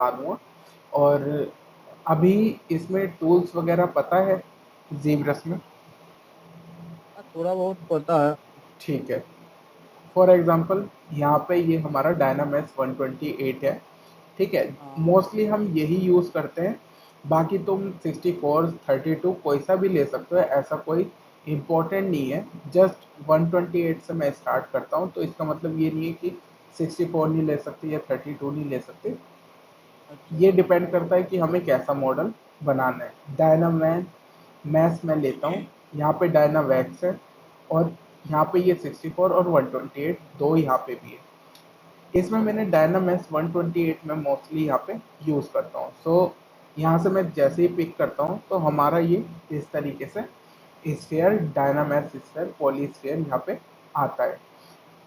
बता दूँगा। और अभी इसमें टूल्स वगैरह पता है ज़ीब्रस में? हाँ, थोड़ा बहुत पता है। ठीक है। फॉर एग्ज़ाम्पल यहाँ पे ये हमारा डायनामेक्स 128 है, ठीक है? हाँ। मोस्टली हम यही यूज़ करते हैं, बाकी तुम 64, 32 कोई सा भी ले सकते हो, ऐसा कोई इम्पोर्टेंट नहीं है। जस्ट 128 से मैं स्टार्ट करता हूँ, तो इसका मतलब ये नहीं है कि 64 नहीं ले सकते या 32 नहीं ले सकते। अच्छा। ये डिपेंड करता है कि हमें कैसा मॉडल बनाना है। मैथ्स मैं लेता हूँ, यहाँ पे डायनावैक्स है और यहाँ पे ये 64 और 128 दो यहाँ पे भी है। इसमें अच्छा। मैंने डायनामेक्स 128 में मोस्टली यहाँ पे यूज़ करता हूँ। सो यहाँ से मैं जैसे ही पिक करता हूँ तो हमारा ये इस तरीके से स्फीयर, डायनामेक्स स्फीयर, पॉली स्फीयर यहाँ पे आता है।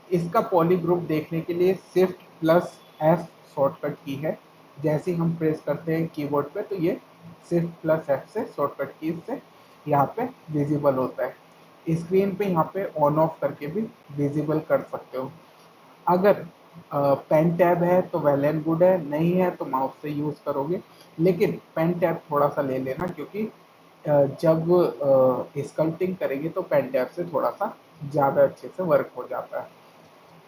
इसका पॉली ग्रुप देखने के लिए शिफ्ट प्लस एफ शॉर्टकट की है। जैसे ही हम प्रेस करते हैं कीबोर्ड पे तो ये शिफ्ट प्लस एफ से शॉर्टकट की से यहाँ पे विजिबल होता है। स्क्रीन पे यहाँ पे ऑन ऑफ करके भी विजिबल कर सकते हो। अगर पेन टैब है तो वेल एंड गुड है, नहीं है तो माउस से यूज़ करोगे। लेकिन पेन टैब थोड़ा सा ले लेना, क्योंकि जब स्कल्पटिंग करेंगे तो पेन टैब से थोड़ा सा ज़्यादा अच्छे से वर्क हो जाता है।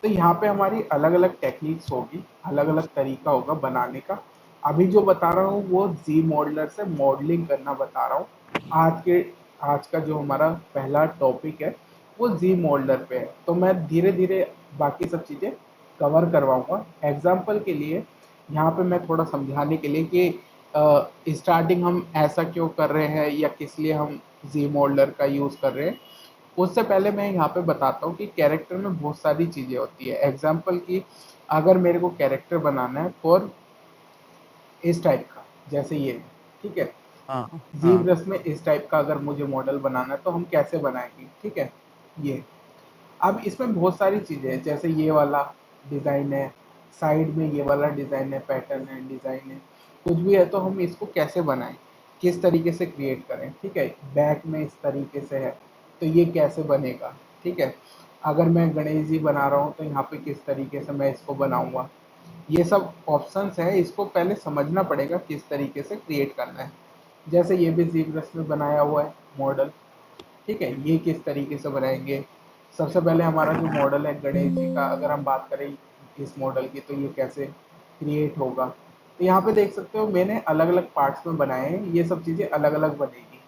तो यहाँ पे हमारी अलग अलग टेक्निक्स होगी, अलग अलग तरीका होगा बनाने का। अभी जो बता रहा हूँ वो जी मॉडलर से मॉडलिंग करना बता रहा हूँ। आज के आज का जो हमारा पहला टॉपिक है वो जी मॉडलर पे है, तो मैं धीरे धीरे बाकी सब चीज़ें कवर करवाऊंगा। एग्जाम्पल के लिए यहाँ पे मैं थोड़ा समझाने के लिए कि स्टार्टिंग हम ऐसा क्यों कर रहे हैं या किस लिए हम जी मॉडलर का यूज़ कर रहे हैं, उससे पहले मैं यहाँ पे बताता हूँ कि कैरेक्टर में बहुत सारी चीज़ें होती है। एग्जाम्पल की, अगर मेरे को कैरेक्टर बनाना है फॉर इस टाइप का, जैसे ये, ठीक है, हाँ। हाँ। ज़ीब्रस में इस टाइप का अगर मुझे मॉडल बनाना है तो हम कैसे बनाएंगे, ठीक है। ये अब इसमें बहुत सारी चीज़ें हैं, जैसे ये वाला डिज़ाइन है, साइड में ये वाला डिज़ाइन है, पैटर्न है, डिज़ाइन है, कुछ भी है, तो हम इसको कैसे बनाएं, किस तरीके से क्रिएट करें, ठीक है। बैक में इस तरीके से है तो ये कैसे बनेगा, ठीक है। अगर मैं गणेश जी बना रहा हूँ तो यहाँ पे किस तरीके से मैं इसको बनाऊंगा, ये सब ऑप्शंस है, इसको पहले समझना पड़ेगा किस तरीके से क्रिएट करना है। जैसे ये भी ज़ीब्रस में बनाया हुआ है मॉडल, ठीक है। ये किस तरीके से बनाएंगे, सबसे पहले हमारा जो मॉडल है गणेश जी का, अगर हम बात करें इस मॉडल की, तो ये कैसे क्रिएट होगा। तो यहाँ पे देख सकते हो मैंने अलग अलग पार्ट्स में बनाए हैं, ये सब चीज़ें अलग अलग बनेगी,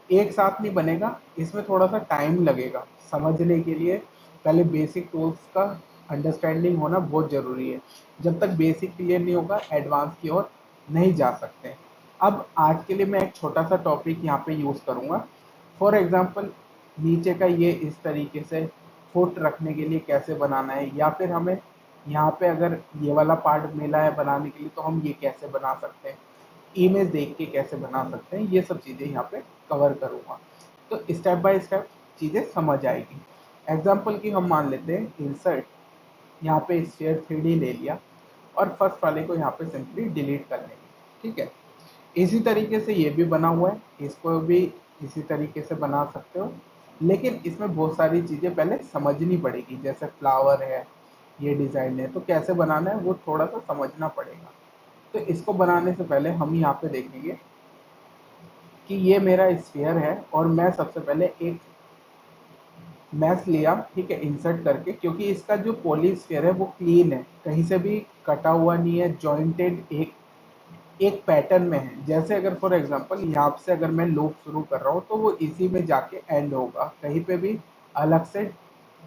एक साथ नहीं बनेगा, इसमें थोड़ा सा टाइम लगेगा समझने के लिए। पहले बेसिक टूल्स का अंडरस्टैंडिंग होना बहुत ज़रूरी है। जब तक बेसिक क्लियर नहीं होगा एडवांस की ओर नहीं जा सकते। अब आज के लिए मैं एक छोटा सा टॉपिक यहाँ पे यूज़ करूँगा। फॉर एग्जांपल, नीचे का ये इस तरीके से फुट रखने के लिए कैसे बनाना है, या फिर हमें यहाँ पे अगर ये वाला पार्ट मिला है बनाने के लिए तो हम ये कैसे बना सकते हैं, इमेज देख के कैसे बना सकते हैं, ये सब चीज़ें यहाँ पे कवर करूँगा। तो स्टेप बाय स्टेप चीज़ें समझ आएगी। एग्जाम्पल की हम मान लेते हैं इंसर्ट, यहाँ पे स्फीयर 3D ले लिया और फर्स्ट वाले को यहाँ पे सिंपली डिलीट कर लेंगे, ठीक है। इसी तरीके से ये भी बना हुआ है, इसको भी इसी तरीके से बना सकते हो, लेकिन इसमें बहुत सारी चीज़ें पहले समझनी पड़ेगी। जैसे फ्लावर है, ये डिज़ाइन है, तो कैसे बनाना है वो थोड़ा सा समझना पड़ेगा। तो इसको बनाने से पहले हम यहाँ पे देखेंगे कि ये मेरा स्फीयर है और मैं सबसे पहले एक मैश लिया, ठीक है, इंसर्ट करके, क्योंकि इसका जो पॉली स्फीयर है वो क्लीन है, कहीं से भी कटा हुआ नहीं है, जॉइंटेड एक एक पैटर्न में है। जैसे अगर फॉर एग्जांपल यहाँ से अगर मैं लूप शुरू कर रहा हूँ तो वो इसी में जाके एंड होगा, कहीं पे भी अलग से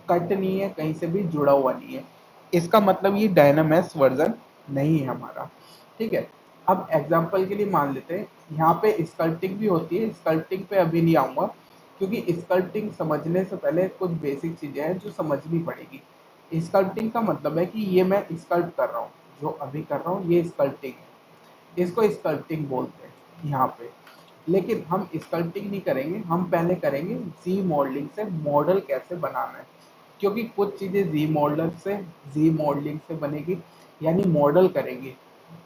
कट नहीं है, कहीं से भी जुड़ा हुआ नहीं है। इसका मतलब ये डायनामेक्स वर्जन नहीं है हमारा, ठीक है। अब एग्जांपल के लिए मान लेते हैं यहाँ पे स्कल्पटिंग भी होती है, स्कल्पटिंग पे अभी नहीं आऊँगा, क्योंकि स्कल्पटिंग समझने से पहले कुछ बेसिक चीज़ें हैं जो समझनी पड़ेगी। स्कल्पटिंग का मतलब है कि ये मैं स्कल्प कर रहा हूँ, जो अभी कर रहा हूँ ये स्कल्पटिंग है, इसको स्कल्पटिंग बोलते हैं यहाँ पे। लेकिन हम स्कल्पटिंग नहीं करेंगे, हम पहले करेंगे जी मॉडलिंग से मॉडल कैसे बनाना है, क्योंकि कुछ चीज़ें जी मॉडलिंग से बनेगी, यानी मॉडल करेंगे।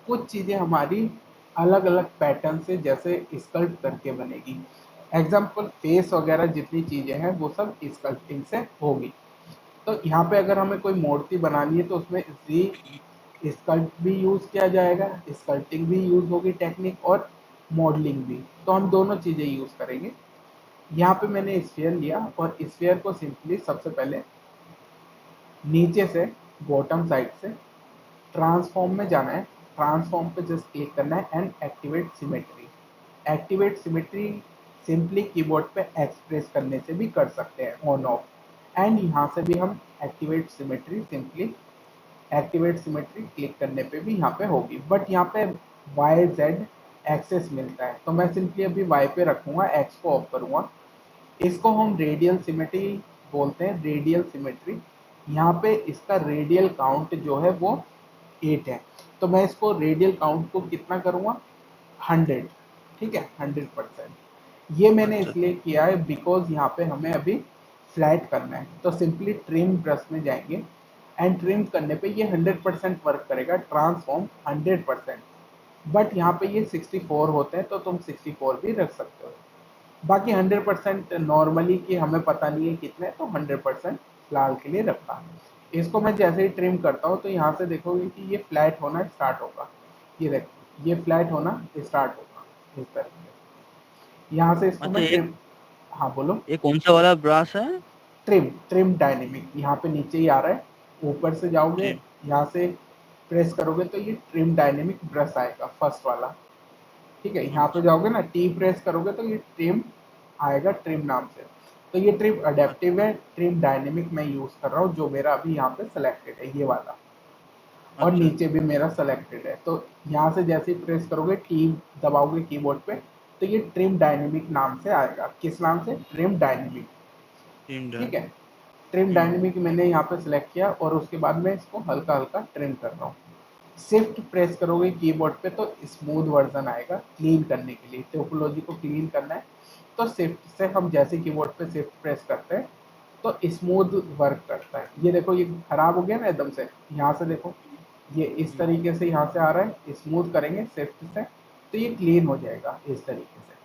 कुछ चीज़ें हमारी अलग अलग पैटर्न से जैसे स्कल्प करके बनेगी। एग्जाम्पल फेस वगैरह जितनी चीज़ें हैं वो सब स्कल्पटिंग से होगी। तो यहाँ पे अगर हमें कोई मूर्ति बनानी है तो उसमें जी स्कल्प्ट भी यूज़ किया जाएगा, स्कल्पटिंग भी यूज़ होगी टेक्निक, और मॉडलिंग भी। तो हम दोनों चीज़ें यूज़ करेंगे। यहाँ पे मैंने स्फीयर लिया और स्फीयर को सिंपली सबसे पहले नीचे से बॉटम साइड से ट्रांसफॉर्म में जाना है। ट्रांसफॉर्म पे जस्ट क्लिक करना है and activate symmetry. Activate symmetry simply keyboard पे एक्स प्रेस करने से भी कर सकते हैं, ऑन ऑफ। एंड यहाँ से भी हम activate symmetry simply activate symmetry click करने पे भी यहाँ पे होगी, बट यहाँ पे वाई जेड एक्सेस मिलता है, तो मैं सिंपली अभी वाई पे रखूँगा, एक्स को ऑफ करूँगा। इसको हम रेडियल सिमेट्री बोलते हैं, रेडियल सिमेट्री। यहाँ पे इसका रेडियल काउंट जो है वो 8 है, तो मैं इसको रेडियल काउंट को कितना करूँगा, 100। ठीक है, 100%। ये मैंने अच्छा इसलिए किया है बिकॉज यहाँ पे हमें अभी फ्लैट करना है, तो सिंपली ट्रिम ब्रश में जाएंगे एंड ट्रिम करने पे ये 100% वर्क करेगा, ट्रांसफॉर्म 100%। बट यहाँ पे ये 64 होते हैं, तो तुम 64 भी रख सकते हो। बाकी 100% नॉर्मली कि हमें पता नहीं है कितने, तो 100% फिलहाल के लिए रखा। इसको मैं जैसे ही ट्रिम करता हूँ तो यहाँ से देखोगे कि ये फ्लैट होना स्टार्ट होगा। ये देखो, ये फ्लैट होना स्टार्ट होगा इस तरीके से। यहाँ से इसको अच्छा, मैं ये ट्रिम, हाँ बोलो। ये कौन सा वाला ब्रश है? ट्रिम ट्रिम डायनेमिक यहाँ पे नीचे ही आ रहा है, ऊपर से जाओगे, ट्रिम। यहाँ से प्रेस करोगे तो ये ट्रिम डायनेमिक ब्रश आएगा, फर्स्ट वाला। ठीक है, यहाँ पे अच्छा जाओगे ना, टी प्रेस करोगे तो ये ट्रिम आएगा, ट्रिम नाम से। तो ये ट्रिम अच्छा अडेप्टिव है, ट्रिम डायनेमिक मैं यूज़ कर रहा हूँ, जो मेरा अभी यहाँ पे सेलेक्टेड है, ये वाला। और अच्छा। नीचे भी मेरा सेलेक्टेड है, तो यहाँ से जैसे ही प्रेस करोगे, टी दबाओगे कीबोर्ड पे, तो ये ट्रिम डायनेमिक नाम से आएगा। किस नाम से? Trim dynamic. ट्रिम ठीक डन। है, ट्रिम हम्म। डायनेमिक मैंने यहाँ पे सिलेक्ट किया और उसके बाद मैं इसको हल्का हल्का ट्रिम कर रहा हूँ। शिफ्ट प्रेस करोगे कीबोर्ड पे तो स्मूथ वर्जन आएगा, क्लीन करने के लिए, टोपोलॉजी को क्लीन करना है। तो शिफ्ट से हम जैसे कीबोर्ड पे शिफ्ट प्रेस करते हैं तो स्मूथ वर्क करता है। ये देखो, ये खराब हो गया ना एकदम से, यहाँ से देखो, ये इस हम्म। तरीके से यहाँ से आ रहा है, स्मूथ करेंगे शिफ्ट से तो ये क्लीन हो जाएगा इस तरीके से।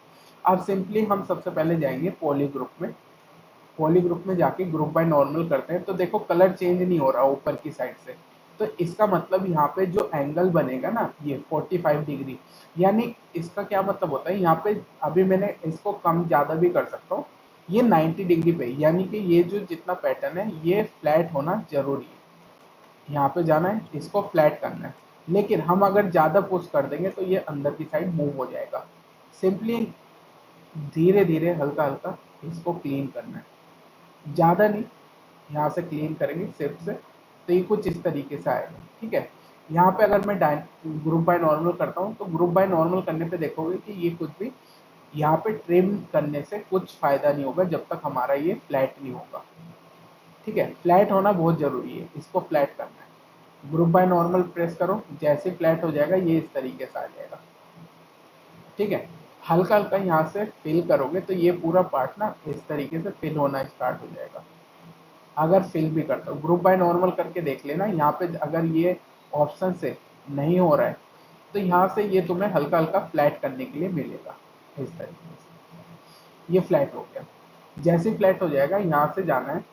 अब सिंपली हम सबसे पहले जाएंगे पॉली ग्रुप में। पॉली ग्रुप में जाके ग्रुप बाय नॉर्मल करते हैं, तो देखो कलर चेंज नहीं हो रहा ऊपर की साइड से। तो इसका मतलब यहाँ पे जो एंगल बनेगा ना, ये 45 डिग्री, यानी इसका क्या मतलब होता है, यहाँ पे अभी मैंने इसको कम ज़्यादा भी कर सकता हूँ, ये 90 डिग्री पे, यानी कि ये जो जितना पैटर्न है ये फ्लैट होना जरूरी है। यहाँ पे जाना है, इसको फ्लैट करना है, लेकिन हम अगर ज़्यादा पुश कर देंगे तो ये अंदर की साइड मूव हो जाएगा। सिंपली धीरे धीरे हल्का हल्का इसको क्लीन करना है, ज़्यादा नहीं। यहाँ से क्लीन करेंगे शिफ्ट से तो ये कुछ इस तरीके से आएगा। ठीक है, यहाँ पे अगर मैं ग्रुप बाय नॉर्मल करता हूँ तो ग्रुप बाय नॉर्मल करने पे देखोगे कि ये कुछ भी यहाँ पे ट्रिम करने से कुछ फ़ायदा नहीं होगा जब तक हमारा ये फ्लैट नहीं होगा। ठीक है, फ्लैट होना बहुत ज़रूरी है, इसको फ्लैट करना है। ग्रुप बाय नॉर्मल प्रेस करो, जैसे फ्लैट हो जाएगा ये इस तरीके से आ जाएगा। ठीक है, हल्का हल्का यहाँ से फिल करोगे तो ये पूरा पार्ट ना इस तरीके से फिल होना स्टार्ट हो जाएगा। अगर फिल भी करता हूँ, ग्रुप बाय नॉर्मल करके देख लेना, यहाँ पे अगर ये ऑप्शन से नहीं हो रहा है तो यहाँ से ये तुम्हें हल्का हल्का फ्लैट करने के लिए मिलेगा इस तरीके से। ये फ्लैट हो गया। जैसे फ्लैट हो जाएगा यहाँ से जाना है,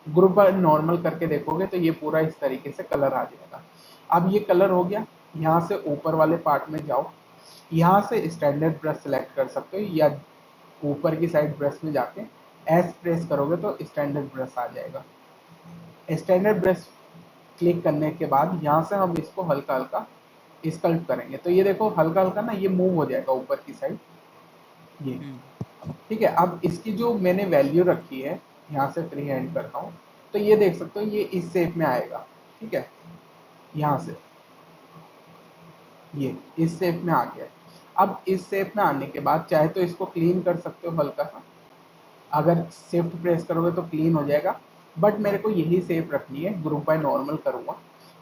ग्रुप बाय नॉर्मल करके देखोगे तो ये पूरा इस तरीके से कलर आ जाएगा। अब ये कलर हो गया, यहाँ से ऊपर वाले पार्ट में जाओ, यहाँ से स्टैंडर्ड ब्रश सेलेक्ट कर सकते हो, या ऊपर की साइड ब्रश में जाके एस प्रेस करोगे तो स्टैंडर्ड ब्रश आ जाएगा। स्टैंडर्ड ब्रश क्लिक करने के बाद यहाँ से हम इसको हल्का हल्का स्कल्प करेंगे, तो ये देखो हल्का हल्का ना ये मूव हो जाएगा ऊपर की साइड, ये। हम्म। ठीक है, अब इसकी जो मैंने वैल्यू रखी है, यहाँ से फ्री हैंड करता हूँ तो ये देख सकते हो ये इस शेप में आएगा। ठीक है, यहाँ से ये इस शेप में आ गया। अब इस शेप में आने के बाद चाहे तो इसको क्लीन कर सकते हो हल्का सा, अगर शिफ्ट प्रेस करोगे तो क्लीन हो जाएगा, बट मेरे को यही शेप रखनी है, ग्रुप बाय नॉर्मल करूँगा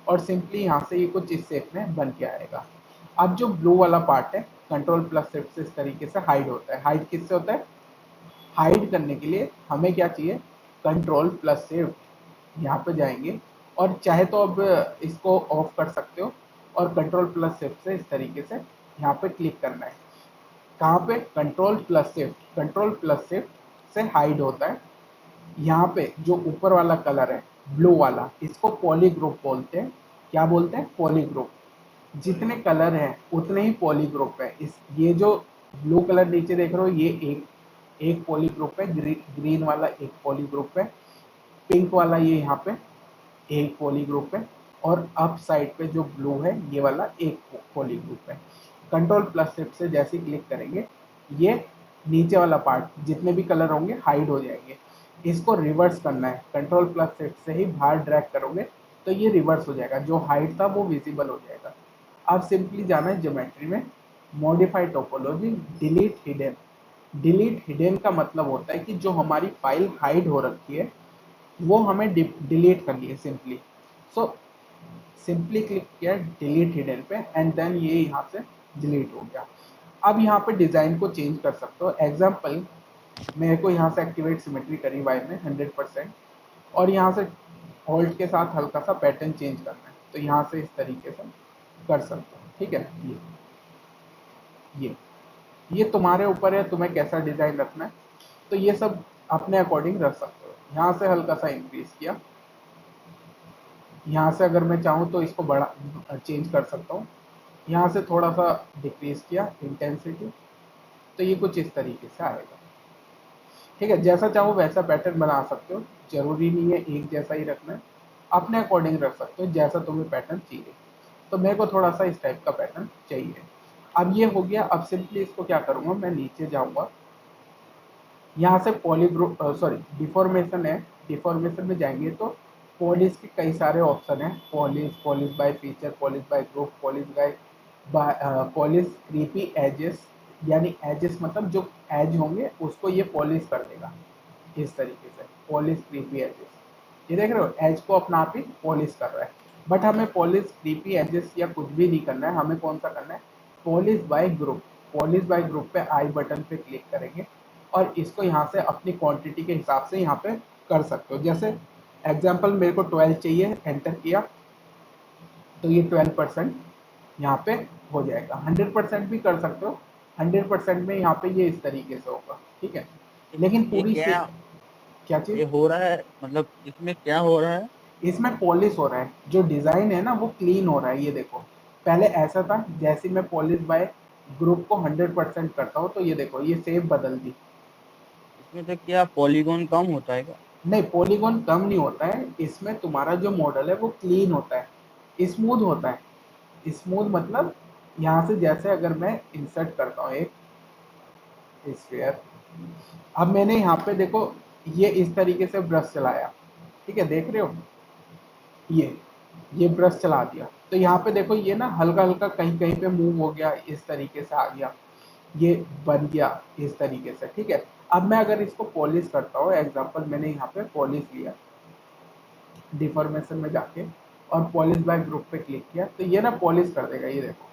और सिंपली यहाँ से ये कुछ इस शेप में बन के आएगा। अब जो ब्लू वाला पार्ट है, कंट्रोल प्लस शिफ्ट से इस तरीके से हाइड होता है। हाइड किससे होता है? हाइड करने के लिए हमें क्या चाहिए, कंट्रोल प्लस शिफ्ट। यहाँ पे जाएंगे और चाहे तो अब इसको ऑफ कर सकते हो और कंट्रोल प्लस शिफ्ट से इस तरीके से यहाँ पे क्लिक करना है। कहाँ पे? Control plus shift. Control plus shift से हाइड होता है। यहाँ पे जो ऊपर वाला कलर है ब्लू वाला, इसको पॉली ग्रुप बोलते हैं। क्या बोलते हैं, पॉलीग्रुप। जितने कलर हैं उतने ही पॉलीग्रुप है। इस ये जो ब्लू कलर नीचे देख रहे हो ये एक पॉलीग्रुप है, ग्रीन वाला एक पॉलीग्रुप है, पिंक वाला ये यहाँ पे एक पॉलीग्रुप है, और अप साइड पे जो ब्लू है ये वाला एक पॉलीग्रुप है। कंट्रोल प्लस शिफ्ट से जैसे ही क्लिक करेंगे ये नीचे वाला पार्ट जितने भी कलर होंगे हाइड हो जाएंगे। इसको रिवर्स करना है, कंट्रोल प्लस शिफ्ट से ही बाहर ड्रैग करोगे तो ये रिवर्स हो जाएगा, जो हाइड था वो विजिबल हो जाएगा। अब सिंपली जाना है ज्योमेट्री में, modify topology, delete hidden. Delete hidden का मतलब होता है कि जो हमारी फाइल हाइड हो रखी है वो हमें डिलीट करनी है सिंपली। सो सिंपली क्लिक किया डिलीट हिडन पे एंड देन ये यहाँ से डिलीट हो गया। अब यहाँ पे डिज़ाइन को चेंज कर सकते हो। एग्जाम्पल, मेरे को यहाँ से एक्टिवेट सिमेट्री करी वाई में 100%, और यहाँ से ऑल्ट के साथ हल्का सा पैटर्न चेंज करना है, तो यहाँ से इस तरीके से कर सकते हो। ठीक है, ये ये तुम्हारे ऊपर है तुम्हें कैसा डिज़ाइन रखना है, तो ये सब अपने अकॉर्डिंग रख सकते हो। यहाँ से हल्का सा इंक्रीज किया, यहाँ से अगर मैं चाहूँ तो इसको बड़ा चेंज कर सकता हूँ, यहाँ से थोड़ा सा डिक्रीज किया इंटेंसिटी, तो ये कुछ इस तरीके से आएगा। ठीक है, जैसा चाहो वैसा पैटर्न बना सकते हो, जरूरी नहीं है एक जैसा ही रखना है, अपने अकॉर्डिंग रख सकते हो जैसा तुम्हें पैटर्न चाहिए। तो मेरे को थोड़ा सा इस टाइप का पैटर्न चाहिए। अब ये हो गया। अब सिंपली इसको क्या करूँगा, मैं नीचे जाऊँगा, यहाँ से पॉलीग्रुप सॉरी डिफॉर्मेशन है, डिफॉर्मेशन में जाएंगे तो पॉलिश के कई सारे ऑप्शन हैं, polish, polish by feature, polish by group, polish by polish creepy edges, यानी एजेस मतलब जो एज होंगे उसको ये पॉलिश कर देगा इस तरीके से, पॉलिश क्रीपी एजेस। ये देख रहे हो, एज को अपना आप ही पॉलिश कर रहा है। बट हमें पॉलिश क्रीपी एजेस या कुछ भी नहीं करना है, हमें कौन सा करना है, polish by group. Polish by group पे आई बटन पे क्लिक करेंगे और इसको यहाँ से अपनी क्वांटिटी के हिसाब से यहाँ पे कर सकते हो। जैसे एग्जांपल मेरे को 12 चाहिए, एंटर किया तो ये 12% यहाँ पे हो जाएगा। 100% भी कर सकते हो, 100% में यहाँ पे ये इस तरीके से होगा। ठीक है, लेकिन ये पूरी से क्या क्या ये चीज़, हो रहा है, मतलब इसमें क्या हो रहा है? इसमें पॉलिश हो रहा है, जो डिज़ाइन है ना वो क्लीन हो रहा है। ये देखो, पहले ऐसा था, जैसे मैं पॉलिश बाय ग्रुप को 100% करता हूँ तो ये देखो ये सेव बदल दी। इसमें तो क्या पॉलीगॉन कम होता है क्या? नहीं, पॉलीगॉन कम नहीं होता है, इसमें तुम्हारा जो मॉडल है वो क्लीन होता है, स्मूथ होता है। स्मूथ मतलब यहाँ से जैसे अगर मैं इंसर्ट करता हूँ एक स्फीयर, अब मैंने यहाँ पे देखो ये इस तरीके से ब्रश चलाया, ठीक है, देख रहे हो, ये ब्रश चला दिया तो यहाँ पे देखो ये ना हल्का हल्का कहीं कहीं पे मूव हो गया, इस तरीके से आ गया, ये बन गया इस तरीके से। ठीक है, अब मैं अगर इसको पॉलिश करता हूँ, एग्जांपल मैंने यहाँ पे पॉलिश लिया, डिफॉर्मेशन में जाके और पॉलिश बाय ग्रुप पे क्लिक किया तो ये ना पॉलिश कर देगा। ये देखो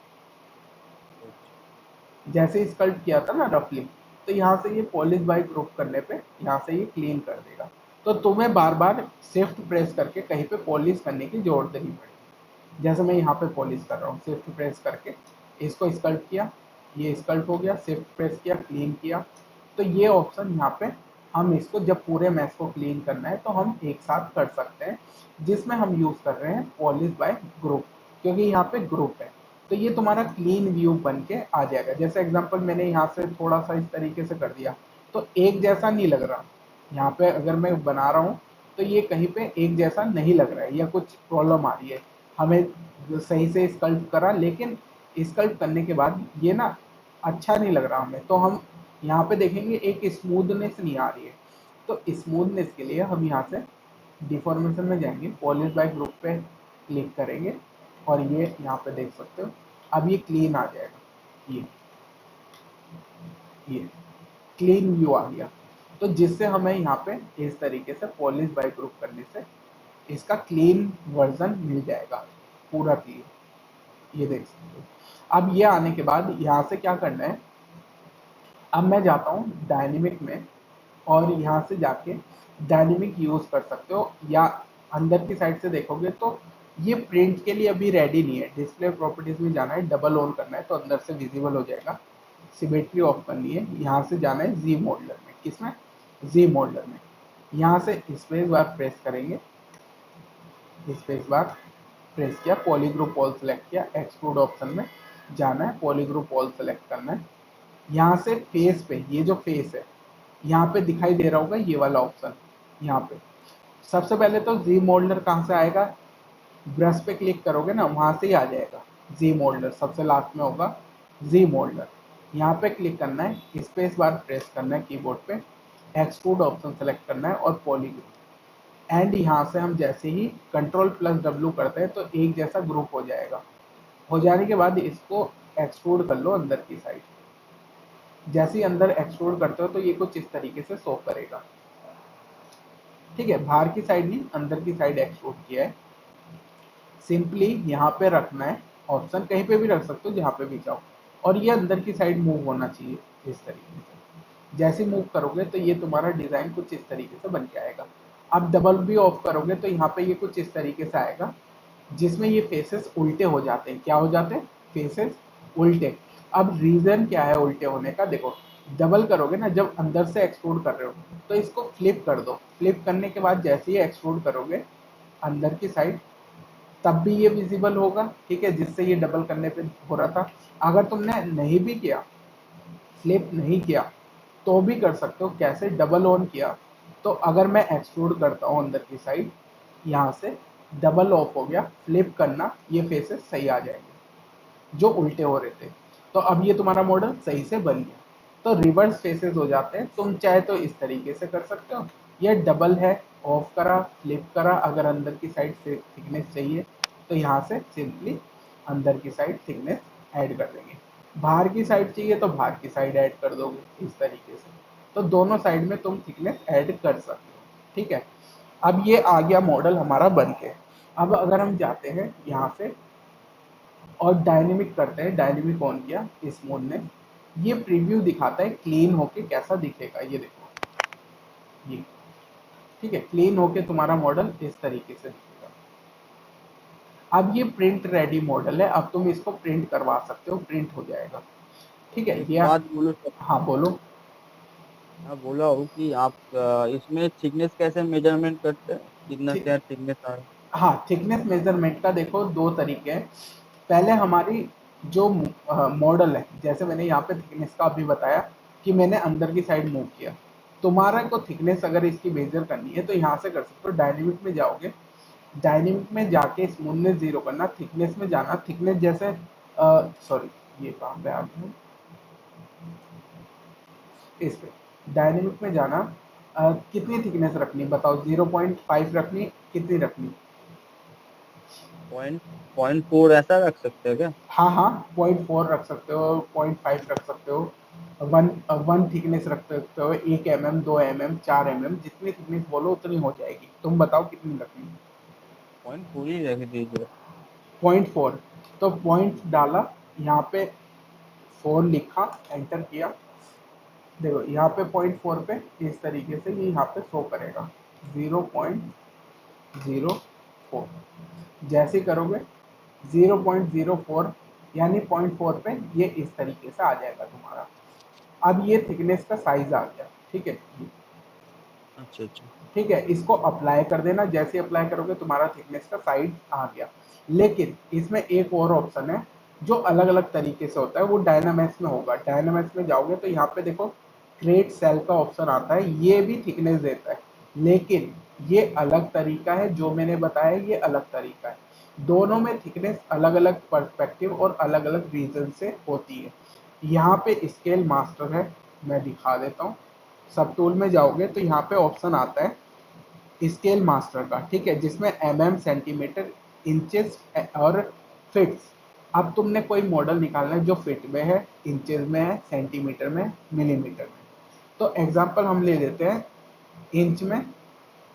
जैसे स्कल्प्ट किया था ना रफली, तो यहाँ से ये पॉलिश बाय ग्रुप करने पे यहाँ से ये क्लीन कर देगा। तो तुम्हें बार बार शिफ्ट प्रेस करके कहीं पे पॉलिश करने की जरूरत नहीं पड़ेगी। जैसे मैं यहाँ पे पॉलिश कर रहा हूँ, शिफ्ट प्रेस करके इसको स्कल्प्ट किया, ये स्कल्प्ट हो गया, शिफ्ट प्रेस किया, क्लीन किया। तो ये ऑप्शन यहाँ पे हम इसको जब पूरे मैश को क्लीन करना है तो हम एक साथ कर सकते हैं, जिसमें हम यूज़ कर रहे हैं पॉलिश बाय ग्रुप, क्योंकि यहाँ पे ग्रुप है। तो ये तुम्हारा क्लीन व्यू बन के आ जाएगा। जैसे एग्जांपल मैंने यहाँ से थोड़ा सा इस तरीके से कर दिया तो एक जैसा नहीं लग रहा। यहाँ पे अगर मैं बना रहा हूँ तो ये कहीं पे एक जैसा नहीं लग रहा है या कुछ प्रॉब्लम आ रही है। हमें सही से स्कल्प्ट करा, लेकिन स्कल्प्ट करने के बाद ये ना अच्छा नहीं लग रहा हमें, तो हम यहाँ पे देखेंगे एक स्मूथनेस नहीं आ रही है। तो स्मूथनेस के लिए हम यहाँ से डिफॉर्मेशन में जाएंगे, पॉलिश बाय ग्रुप पे क्लिक करेंगे और ये यहाँ पे देख सकते हो अब ये क्लीन आ जाएगा। ये क्लीन व्यू आ गया। तो जिससे हमें यहाँ पे इस तरीके से पॉलिश बाय ग्रुप करने से इसका क्लीन वर्जन मिल जाएगा, पूरा क्लीन। ये देख सकते हो। अब ये आने के बाद यहाँ से क्या करना है, अब मैं जाता हूँ डायनेमिक में और यहाँ से जाके डायनेमिक यूज़ कर सकते हो, या अंदर की साइड से देखोगे तो ये प्रिंट के लिए अभी रेडी नहीं है। डिस्प्ले प्रॉपर्टीज में जाना है, डबल ऑन करना है तो अंदर से विजिबल हो जाएगा। सिमेट्री ऑफ करनी है, यहाँ से जाना है जी मॉडलर में। किसमें, जी मॉडलर में। यहाँ से स्पेस बार प्रेस करेंगे, स्पेस बार प्रेस किया, पॉलीग्रुप ऑल सेलेक्ट किया, एक्सट्रूड ऑप्शन में जाना है, पॉलीग्रुप ऑल सेलेक्ट करना है। यहाँ से फेस पे, ये जो फेस है यहाँ पे दिखाई दे रहा होगा ये वाला ऑप्शन, यहाँ पे सबसे पहले तो जी मोल्डर कहाँ से आएगा, ब्रश पे क्लिक करोगे ना वहां से ही आ जाएगा। जी मोल्डर सबसे लास्ट में होगा, जी मोल्डर यहाँ पे क्लिक करना है, स्पेस बार प्रेस करना है कीबोर्ड पे, एक्सट्रूड ऑप्शन सेलेक्ट करना है और पॉलीग्रुप। एंड यहाँ से हम जैसे ही कंट्रोल प्लस डब्ल्यू करते हैं तो एक जैसा ग्रुप हो जाएगा। हो जाने के बाद इसको एक्सट्रूड कर लो अंदर की साइड। जैसे ही अंदर एक्सट्रूड करते हो तो ये कुछ इस तरीके से शो करेगा। ठीक है, बाहर की साइड नहीं अंदर की साइड एक्सट्रूड किया है। सिंपली यहाँ पे रखना है ऑप्शन, कहीं पे भी रख सकते हो जहाँ पे भी चाहो, और ये अंदर की साइड मूव होना चाहिए इस तरीके से। जैसे मूव करोगे तो ये तुम्हारा डिजाइन कुछ इस तरीके से बन के आएगा। अब डबल भी ऑफ करोगे तो यहाँ पे ये कुछ इस तरीके से आएगा, जिसमें ये फेसेस उल्टे हो जाते हैं। क्या हो जाते हैं? फेसेस उल्टे। अब रीजन क्या है उल्टे होने का? देखो, डबल करोगे ना, जब अंदर से एक्सट्रूड कर रहे हो तो इसको फ्लिप कर दो। फ्लिप करने के बाद जैसे ही एक्सट्रूड करोगे अंदर की साइड, तब भी ये विजिबल होगा। ठीक है, जिससे ये डबल करने पे हो रहा था। अगर तुमने नहीं भी किया, फ्लिप नहीं किया, तो भी कर सकते हो। कैसे? डबल ऑन किया तो अगर मैं एक्सट्रूड करता हूँ अंदर की साइड, यहाँ से डबल ऑफ हो गया, फ्लिप करना, ये फेसेस सही आ जाएंगे जो उल्टे हो रहे थे। तो अब ये तुम्हारा मॉडल सही से बन गया। तो रिवर्स फेसेस हो जाते हैं। तुम चाहे तो इस तरीके से कर सकते हो, ये डबल है, ऑफ करा, फ्लिप करा। अगर अंदर की साइड से थिकनेस चाहिए तो यहाँ से सिंपली अंदर की साइड थिकनेस ऐड कर देंगे। बाहर की साइड चाहिए तो बाहर की साइड ऐड कर दोगे इस तरीके से। तो दोनों साइड में तुम थिकनेस ऐड कर सकते हो। ठीक है, अब ये आ गया मॉडल हमारा बन के। अब अगर हम जाते हैं यहाँ से और डायनेमिक करते हैं, डायनेमिक ऑन किया इस मोड ने, ये प्रीव्यू दिखाता है क्लीन होके कैसा दिखेगा। ये देखो, ये ठीक है, क्लीन होके तुम्हारा मॉडल इस तरीके से दिखेगा। अब ये प्रिंट रेडी मॉडल है, अब तुम इसको प्रिंट करवा सकते हो, प्रिंट हो जाएगा। ठीक है, एक ये बात बोलो सर। हाँ बोलो। मैं बोला हूँ कि आप इसमें थिकनेस कैसे मेजरमेंट करते हैं, कितना ठीक, क्या थिकनेस आ रहा है? हाँ, थिकनेस मेजरमेंट का देखो दो तरीके हैं। पहले हमारी जो मॉडल है, जैसे मैंने यहाँ पे थिकनेस का अभी बताया कि मैंने अंदर की साइड मूव किया। तुम्हारा को थिकनेस अगर इसकी मेजर करनी है तो यहाँ से कर सकते हो। डायनेमिक में जाओगे, डायनेमिक में जाके स्मूथनेस जीरो करना, थिकनेस में जाना। थिकनेस जैसे सॉरी, ये कहाँ पे आ गया, इस पे डायनेमिक में जाना। कितनी थिकनेस रखनी बताओ? 0.5 रखनी? कितनी रखनी? 0.4 ऐसा रख सकते हैं क्या? हाँ हाँ, 0.4 रख सकते हो, 0.5 रख सकते हो, वन वन थिकनेस रख सकते हो, 1 mm, 2 mm, 4 mm, जितनी थिकनेस बोलो उतनी हो जाएगी। तुम बताओ कितनी रखनी? 0.4 ही रख दीजिए। 0.4। तो पॉइंट डाला, यहाँ पे 4 लिखा, एंटर किया। देखो यहाँ पे 0.4 पे इस तरीके से ये यहाँ पे शो करेगा 0.04। जैसे ही करोगे 0.04 यानी 0.4 पे ये इस तरीके से आ जाएगा तुम्हारा। अब ये थिकनेस का साइज आ गया। ठीक है, अच्छा अच्छा। ठीक है, इसको अप्लाई कर देना। जैसे अप्लाई करोगे तुम्हारा थिकनेस का साइज आ गया। लेकिन इसमें एक और ऑप्शन है जो अलग अलग तरीके से होता है, वो डायनामैक्स में होगा। डायनामैक्स में जाओगे तो यहाँ पे देखो क्रिएट सेल का ऑप्शन आता है, ये भी थिकनेस देता है, लेकिन ये अलग तरीका है। जो मैंने बताया ये अलग तरीका है। दोनों में थिकनेस अलग अलग पर्सपेक्टिव और अलग अलग रीजन से होती है। यहाँ पे स्केल मास्टर है, मैं दिखा देता हूँ। सब टूल में जाओगे तो यहाँ पे ऑप्शन आता है स्केल मास्टर का। ठीक है, जिसमें सेंटीमीटर, इंचेस और फिट्स। अब तुमने कोई मॉडल निकालना है जो फिट में है, इंचेस में है, सेंटीमीटर में, मिलीमीटर में। तो एग्जांपल हम ले लेते हैं इंच में,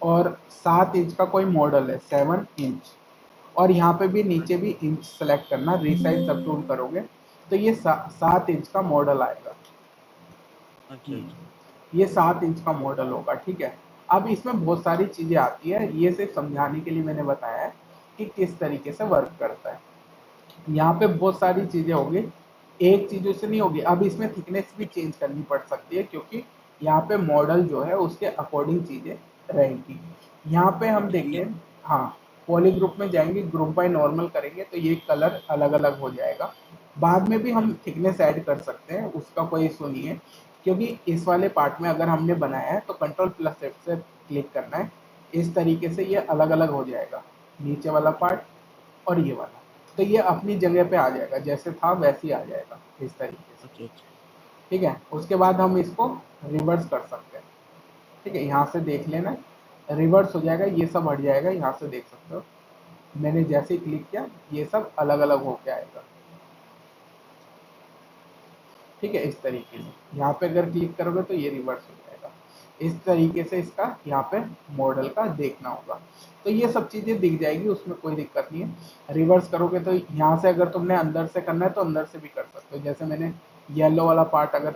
और 7 इंच का कोई मॉडल है, 7 इंच। और यहाँ पे भी नीचे भी इंच सेलेक्ट करना, रिसाइज सब टूल करोगे तो ये 7 इंच का मॉडल आएगा। अच्छा अच्छा। ये 7 इंच का मॉडल होगा। ठीक है, अब इसमें बहुत सारी चीजें आती है, ये सिर्फ समझाने के लिए मैंने बताया है कि किस तरीके से वर्क करता है। यहाँ पे बहुत सारी चीजें होगी, एक चीजों से नहीं होगी। अब इसमें थिकनेस भी चेंज करनी पड़ सकती है, क्योंकि यहाँ पे मॉडल जो है उसके अकॉर्डिंग चीजें रहेंगी। यहाँ पे हम अच्छा देखें, हाँ पॉली ग्रुप में जाएंगे, ग्रुप बाय नॉर्मल करेंगे तो ये कलर अलग अलग हो जाएगा। बाद में भी हम थिकनेस ऐड कर सकते हैं, उसका कोई इशू नहीं है, क्योंकि इस वाले पार्ट में अगर हमने बनाया है तो कंट्रोल प्लस एफ से क्लिक करना है, इस तरीके से ये अलग अलग हो जाएगा, नीचे वाला पार्ट और ये वाला। तो ये अपनी जगह पे आ जाएगा, जैसे था वैसे ही आ जाएगा इस तरीके से। अच्छा अच्छा। ठीक है, उसके बाद हम इसको रिवर्स कर सकते हैं। ठीक है, यहाँ से देख लेना, रिवर्स हो जाएगा, ये सब हट जाएगा, यहाँ से देख सकते हो मैंने जैसे ही क्लिक किया ये सब अलग अलग होके आएगा। ठीक है, इस तरीके से यहाँ पे अगर क्लिक करोगे तो ये रिवर्स हो जाएगा। इस तरीके से इसका यहाँ पे मॉडल का देखना होगा, तो ये सब चीज़ें दिख जाएगी, उसमें कोई दिक्कत नहीं है। रिवर्स करोगे तो यहाँ से अगर तुमने अंदर से करना है तो अंदर से भी कर सकते हो, जैसे मैंने येलो वाला पार्ट अगर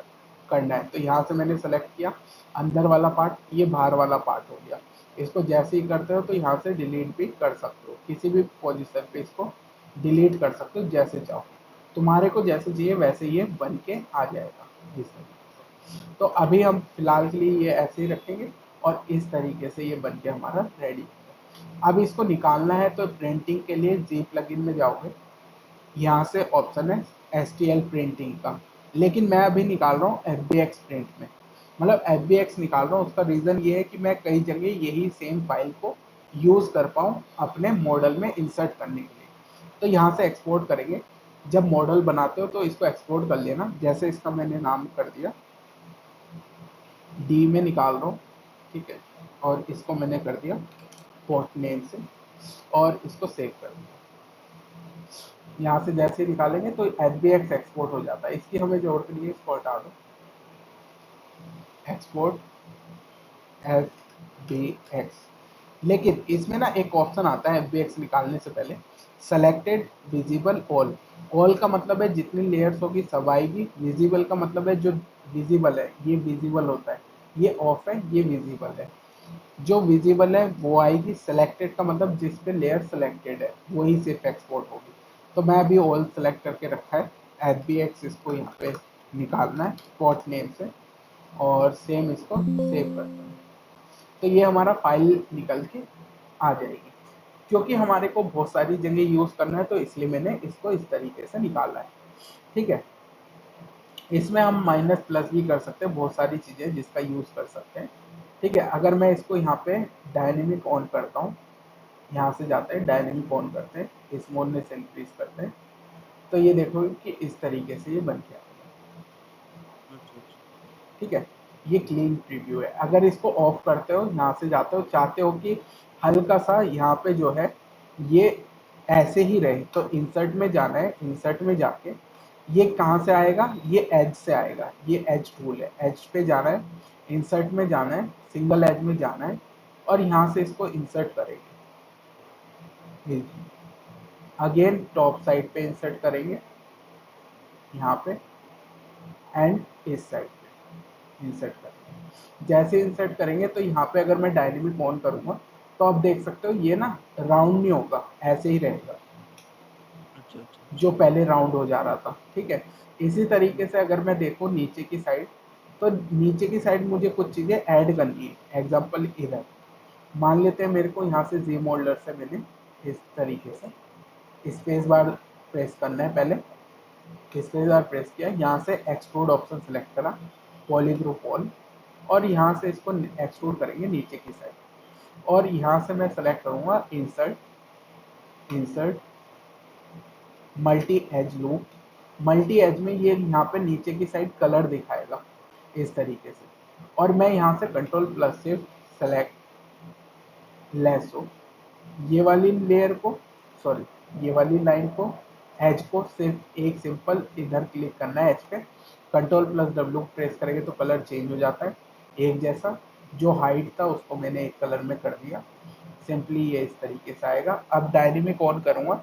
करना है तो यहाँ से मैंने सेलेक्ट किया अंदर वाला पार्ट, ये बाहर वाला पार्ट हो गया। इसको जैसे ही करते हो तो यहाँ से डिलीट भी कर सकते हो, किसी भी पोजीशन पे इसको डिलीट कर सकते हो जैसे चाहो, तुम्हारे को जैसे चाहिए वैसे ये बन के आ जाएगा इस तरीके से। तो अभी हम फिलहाल के लिए ये ऐसे ही रखेंगे और इस तरीके से ये बन के हमारा रेडी है। अब इसको निकालना है तो प्रिंटिंग के लिए जी प्लगइन में जाओगे, यहाँ से ऑप्शन है STL प्रिंटिंग का, लेकिन मैं अभी निकाल रहा हूँ FBX प्रिंट में, मतलब FBX निकाल रहा हूँ। उसका रीज़न ये है कि मैं कई जगह यही सेम फाइल को यूज़ कर पाऊँ अपने मॉडल में इंसर्ट करने के लिए। तो यहाँ से एक्सपोर्ट करेंगे, जब मॉडल बनाते हो तो इसको एक्सपोर्ट कर लेना, जैसे इसका मैंने नाम कर दिया डी में निकाल रहा हूँ। ठीक है, और इसको मैंने कर दिया पोर्ट नेम से और इसको सेव कर दिया। यहाँ से जैसे ही निकालेंगे तो FBX एक्सपोर्ट हो जाता है, इसकी हमें जरूरत नहीं है, इसको हटा दो। एक्सपोर्ट FBX, लेकिन इसमें ना एक ऑप्शन आता है FBX निकालने से पहले, सेलेक्टेड विजिबल ऑल। ऑल का मतलब है जितनी लेयर्स होगी सब आएगी, विजिबल का मतलब है जो विजिबल है ये विजिबल होता है, ये ऑफ है ये विजिबल है, जो विजिबल है वो आएगी। सेलेक्टेड का मतलब जिस पे लेयर सेलेक्टेड है वही सिर्फ एक्सपोर्ट होगी। तो मैं अभी ऑल सेलेक्ट करके रखा है, FBX इसको यहाँ पे निकालना है पोर्ट नेम से और सेम इसको सेव करना है, तो ये हमारा फाइल निकल के आ जाएगी। क्योंकि हमारे को बहुत सारी जगह यूज़ करना है तो इसलिए मैंने इसको इस तरीके से निकाला है। ठीक है, इसमें हम माइनस प्लस भी कर सकते हैं, बहुत सारी चीज़ें जिसका यूज़ कर सकते हैं। ठीक है, अगर मैं इसको यहाँ पे डायनेमिक ऑन करता हूँ, यहाँ से जाते हैं डायनेमिक ऑन करते हैं, स्मॉलनेस इंक्रीज करते हैं, तो ये देखोगे कि इस तरीके से ये बन के आएगा। अच्छा अच्छा। ठीक है, ये क्लीन प्रीव्यू है। अगर इसको ऑफ करते हो, यहाँ से जाते हो, चाहते हो कि हल्का सा यहाँ पे जो है ये ऐसे ही रहे, तो इंसर्ट में जाना है, इंसर्ट में जाके ये कहाँ से आएगा, ये एज से आएगा, ये एज टूल है, एज पे जाना है, इंसर्ट में जाना है, सिंगल एज में जाना है और यहाँ से इसको इंसर्ट करेंगे। अगेन टॉप साइड पे इंसर्ट करेंगे, यहाँ पे एंड इस साइड पे इंसर्ट करेंगे। जैसे इंसर्ट करेंगे तो यहाँ पे अगर मैं डायनेमिक ऑन करूँगा तो आप देख सकते हो ये ना राउंड नहीं होगा, ऐसे ही रहेगा अच्छा अच्छा। जो पहले राउंड हो जा रहा था। ठीक है, इसी तरीके से अगर मैं देखूँ नीचे की साइड, तो नीचे की साइड मुझे कुछ चीज़ें ऐड करनी है। एग्जाम्पल इधर मान लेते हैं मेरे को यहाँ से जी मोल्डर से मैंने इस तरीके से स्पेस बार प्रेस करना है, पहले स्पेस बार प्रेस किया, यहाँ से एक्सट्रूड ऑप्शन सेलेक्ट करा, पॉलीग्रुप ऑल, और यहाँ से इसको एक्सट्रूड करेंगे नीचे की साइड, और यहाँ से मैं सेलेक्ट करूँगा insert, insert multi edge loop. Multi edge में ये यहाँ पे नीचे की साइड कलर दिखाएगा इस तरीके से, और मैं यहाँ से कंट्रोल प्लस से सेलेक्ट लेसो, ये वाली लेयर को, सॉरी ये वाली लाइन को, एज को सिर्फ एक सिंपल इधर क्लिक करना है एज पे, कंट्रोल प्लस W प्रेस करेंगे तो कलर चेंज हो जाता है एक जैसा। जो हाइट था उसको मैंने एक कलर में कर दिया, सिंपली ये इस तरीके से आएगा। अब डायनेमिक ऑन करूँगा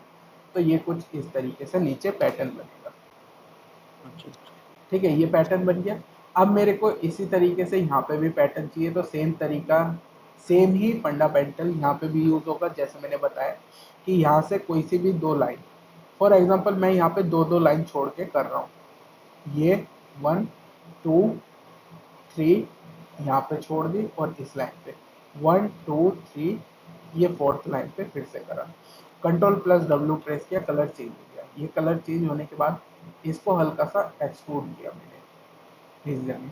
तो ये कुछ इस तरीके से नीचे पैटर्न बनेगा। अच्छा अच्छा। ठीक है, ये पैटर्न बन गया। अब मेरे को इसी तरीके से यहाँ पे भी पैटर्न चाहिए, तो सेम तरीका, सेम ही फंडामेंटल यहाँ पे भी यूज़ होगा, जैसे मैंने बताया कि यहाँ से कोई सी भी दो लाइन, फॉर एग्जांपल मैं यहाँ पे दो दो लाइन छोड़ के कर रहा हूँ, ये 1 2 3 यहाँ पे छोड़ दी और इस लाइन पे 1 2 3 ये फोर्थ लाइन पे फिर से करा, कंट्रोल प्लस डब्ल्यू प्रेस किया, कलर चेंज हो गया। ये कलर चेंज होने के बाद इसको हल्का सा एक्सट्रूड किया मैंने इस जगह,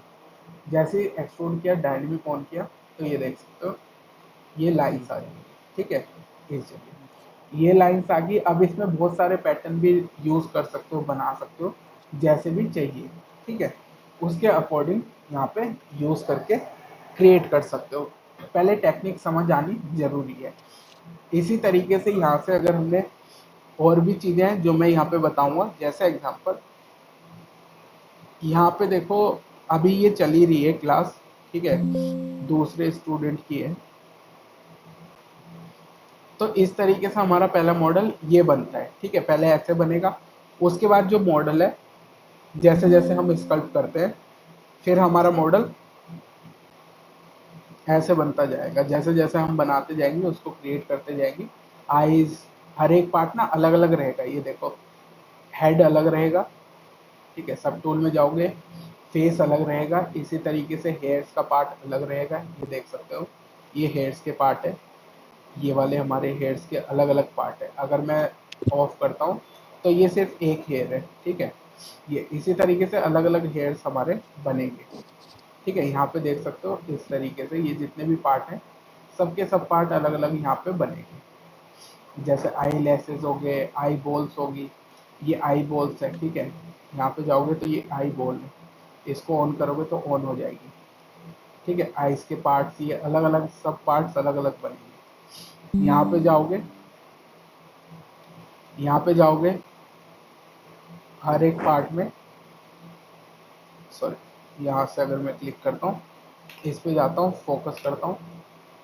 जैसे एक्सट्रूड किया डायनेमिक ऑन किया तो ये देख सकते हो ये लाइन्स आ गई, ठीक है। इस जगह ये लाइन्स आ गई। अब इसमें बहुत सारे पैटर्न भी यूज कर सकते हो, बना सकते हो जैसे भी चाहिए, ठीक है। उसके अकॉर्डिंग यहाँ पे यूज करके क्रिएट कर सकते हो। पहले टेक्निक समझ आनी जरूरी है। इसी तरीके से यहाँ से अगर हमने और भी चीजें हैं जो मैं यहाँ पे बताऊंगा, जैसे एग्जांपल यहाँ पे देखो अभी ये चली रही है क्लास, ठीक है, दूसरे स्टूडेंट की है। तो इस तरीके से हमारा पहला मॉडल ये बनता है, ठीक है। पहले ऐसे बनेगा, उसके बाद जो मॉडल है जैसे जैसे हम स्कल्प करते हैं फिर हमारा मॉडल ऐसे बनता जाएगा। जैसे जैसे हम बनाते जाएंगे उसको क्रिएट करते जाएंगे। आईज हर एक पार्ट ना अलग अलग रहेगा। ये देखो हेड अलग रहेगा, ठीक है। सब टूल में जाओगे फेस अलग रहेगा। इसी तरीके से हेयर्स का पार्ट अलग रहेगा। ये देख सकते हो ये हेयर्स के पार्ट है, ये वाले हमारे हेयर्स के अलग अलग पार्ट है। अगर मैं ऑफ करता हूँ तो ये सिर्फ एक हेयर है, ठीक है। ये इसी तरीके से अलग अलग हेयर्स हमारे बनेंगे, ठीक है। यहाँ पे देख सकते हो इस तरीके से ये जितने भी पार्ट हैं सबके सब पार्ट अलग अलग यहाँ पे बनेंगे। जैसे आई लैसेस हो गए, आई बॉल्स होगी, ये आई बॉल्स है, ठीक है। यहाँ पे जाओगे तो ये आई बॉल है, इसको ऑन करोगे तो ऑन हो जाएगी, ठीक है। आइस के पार्ट्स ये अलग अलग सब पार्ट्स अलग अलग बनेंगे। यहाँ पे जाओगे हर एक पार्ट में, सॉरी यहाँ से अगर मैं क्लिक करता हूँ इस पे जाता हूँ फोकस करता हूँ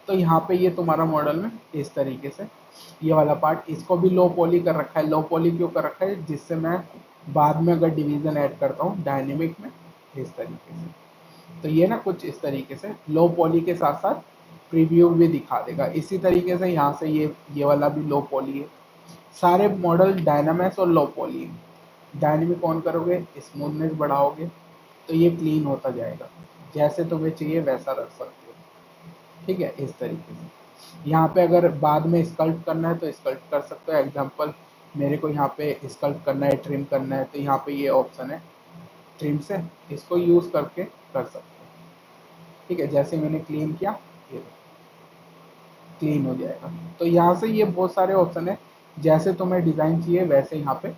तो यहाँ पे ये तुम्हारा मॉडल में इस तरीके से ये वाला पार्ट, इसको भी लो पॉली कर रखा है। लो पॉली क्यों कर रखा है, जिससे मैं बाद में अगर डिवीजन ऐड करता हूँ डायनेमिक में इस तरीके से, तो ये ना कुछ इस तरीके से लो पॉली के साथ साथ प्रीव्यू भी दिखा देगा। इसी तरीके से यहाँ से ये वाला भी लो पॉली है। सारे मॉडल डायनामिक्स और लो पॉली है। डायनेमिक ऑन करोगे स्मूथनेस बढ़ाओगे तो ये क्लीन होता जाएगा, जैसे तुम्हें चाहिए वैसा रख सकते हो, ठीक है। इस तरीके से यहाँ पे अगर बाद में स्कल्प करना है तो स्कल्प कर सकते हो। एग्जांपल मेरे को यहाँ पे स्कल्प करना है, ट्रिम करना है, तो यहाँ पे ये ऑप्शन है ट्रिम से, इसको यूज करके कर सकते हो, ठीक है। जैसे मैंने क्लीन किया ये क्लीन हो जाएगा। तो यहाँ से ये बहुत सारे ऑप्शन है, जैसे तुम्हें डिजाइन चाहिए वैसे यहाँ पे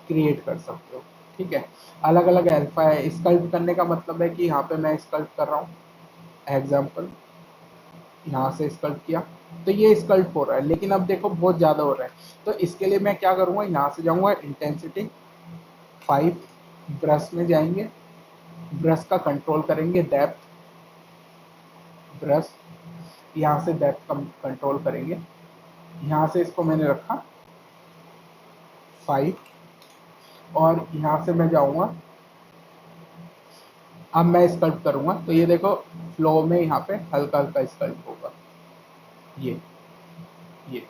क्रिएट कर सकते हो, ठीक है। अलग अलग अल्फा है। स्कल्प करने का मतलब है कि यहाँ पे मैं स्कल्प कर रहा हूँ, एग्जाम्पल यहाँ से स्कल्प किया तो ये स्कल्प हो रहा है, लेकिन अब देखो बहुत ज़्यादा हो रहा है। तो इसके लिए मैं क्या करूँगा, यहाँ से जाऊँगा इंटेंसिटी 5, ब्रश में जाएंगे, ब्रश का कंट्रोल करेंगे डेप्थ, ब्रश यहाँ से डेप्थ का कंट्रोल करेंगे। यहाँ से इसको मैंने रखा 5 और यहाँ से मैं जाऊँगा, अब मैं स्कल्प करूँगा तो ये देखो फ्लो में यहाँ पे हल्का हल्का स्कल्प होगा। ये ये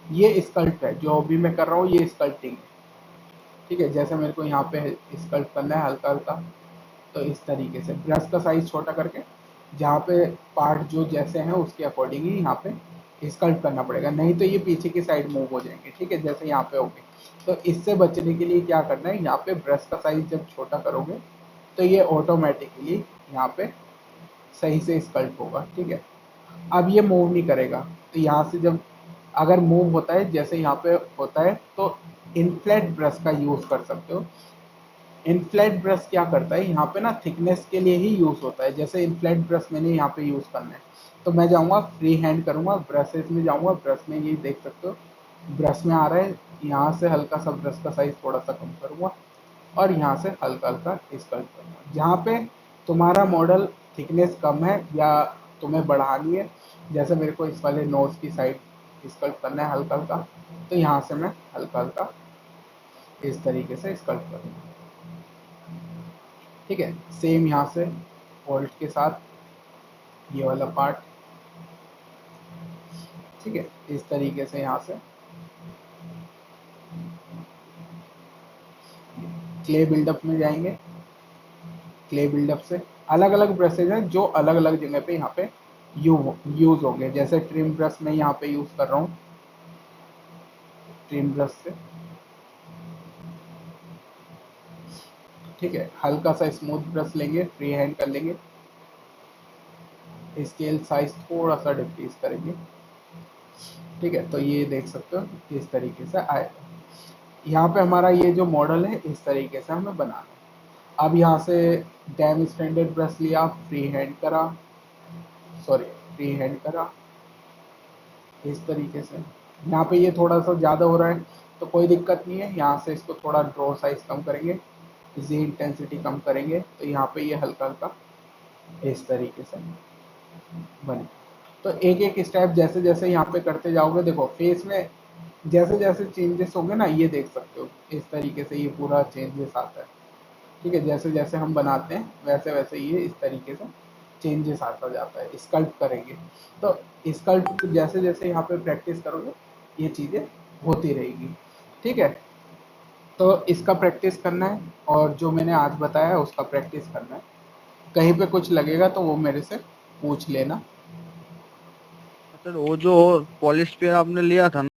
ये स्कल्प है, जो भी मैं कर रहा हूँ ये स्कल्पिंग है, ठीक है। जैसे मेरे को यहाँ पे स्कल्प करना है हल्का हल्का, तो इस तरीके से ब्रश का साइज छोटा करके जहाँ पे पार्ट जो जैसे हैं उसके अकॉर्डिंग ही यहाँ पे स्कल्प करना पड़ेगा, नहीं तो ये पीछे की साइड मूव हो जाएंगे, ठीक है। जैसे यहाँ पे हो गए, तो इससे बचने के लिए क्या करना है, यहाँ पे ब्रश का साइज जब छोटा करोगे तो ये ऑटोमेटिकली यहाँ पे सही से स्कल्प होगा, ठीक है। अब ये मूव नहीं करेगा, तो यहाँ से जब अगर मूव होता है जैसे यहाँ पे होता है तो इनफ्लेट ब्रश का यूज कर सकते हो। इनफ्लेट ब्रश क्या करता है, यहाँ पे ना थिकनेस के लिए ही यूज होता है। जैसे इनफ्लेट ब्रश मैंने यहाँ पे यूज करना है तो मैं जाऊँगा फ्री हैंड करूँगा, ब्रशेस में जाऊँगा, ब्रश में ये देख सकते हो ब्रश में आ रहा है। यहाँ से हल्का सा ब्रश का साइज थोड़ा सा कम करूँगा और यहाँ से हल्का हल्का स्कल्प करूँगा। जहाँ पे तुम्हारा मॉडल थिकनेस कम है या तुम्हें बढ़ानी है, जैसे मेरे को इस वाले नोज की साइड स्कल्प करना है हल्का हल्का, तो यहाँ से मैं हल्का हल्का इस तरीके से स्कल्प करूँगा, ठीक है। सेम यहाँ से फोल्ड के साथ ये वाला पार्ट, ठीक है। इस तरीके से यहाँ से क्ले बिल्डअप में जाएंगे। क्ले बिल्डअप से अलग अलग ब्रशेज हैं जो अलग अलग जगह पे यहाँ पे यूज हो गए। जैसे ट्रिम ब्रश मैं यहाँ पे यूज कर रहा हूँ, ट्रिम ब्रश से, ठीक है। हल्का सा स्मूथ ब्रश लेंगे, फ्री हैंड कर लेंगे, स्केल साइज थोड़ा सा डिक्रीज करेंगे, ठीक है। तो ये देख सकते हो इस तरीके से आएगा। यहाँ पे हमारा ये जो मॉडल है इस तरीके से हमें बनाना है। अब यहाँ से डैम स्टैंडर्ड ब्रश लिया, फ्री हैंड करा, सॉरी फ्री हैंड करा इस तरीके से। यहाँ पे ये थोड़ा सा ज़्यादा हो रहा है तो कोई दिक्कत नहीं है, यहाँ से इसको थोड़ा ड्रॉ साइज कम करेंगे, इसी इंटेंसिटी कम करेंगे, तो यहाँ पे ये हल्का हल्का इस तरीके से बने। तो एक एक स्टेप जैसे जैसे यहाँ पे करते जाओगे, देखो फेस में जैसे जैसे चेंजेस होंगे ना, ये देख सकते हो इस तरीके से ये पूरा चेंजेस आता है, ठीक है। जैसे जैसे हम बनाते हैं वैसे वैसे ये इस तरीके से चेंजेस आता जाता है। स्कल्प्ट करेंगे तो स्कल्प्ट जैसे जैसे यहाँ पे प्रैक्टिस करोगे ये चीज़ें होती रहेगी, ठीक है। तो इसका प्रैक्टिस करना है, और जो मैंने आज बताया है उसका प्रैक्टिस करना है। कहीं पे कुछ लगेगा तो वो मेरे से पूछ लेना। सर वो जो पॉलिश पेन आपने लिया था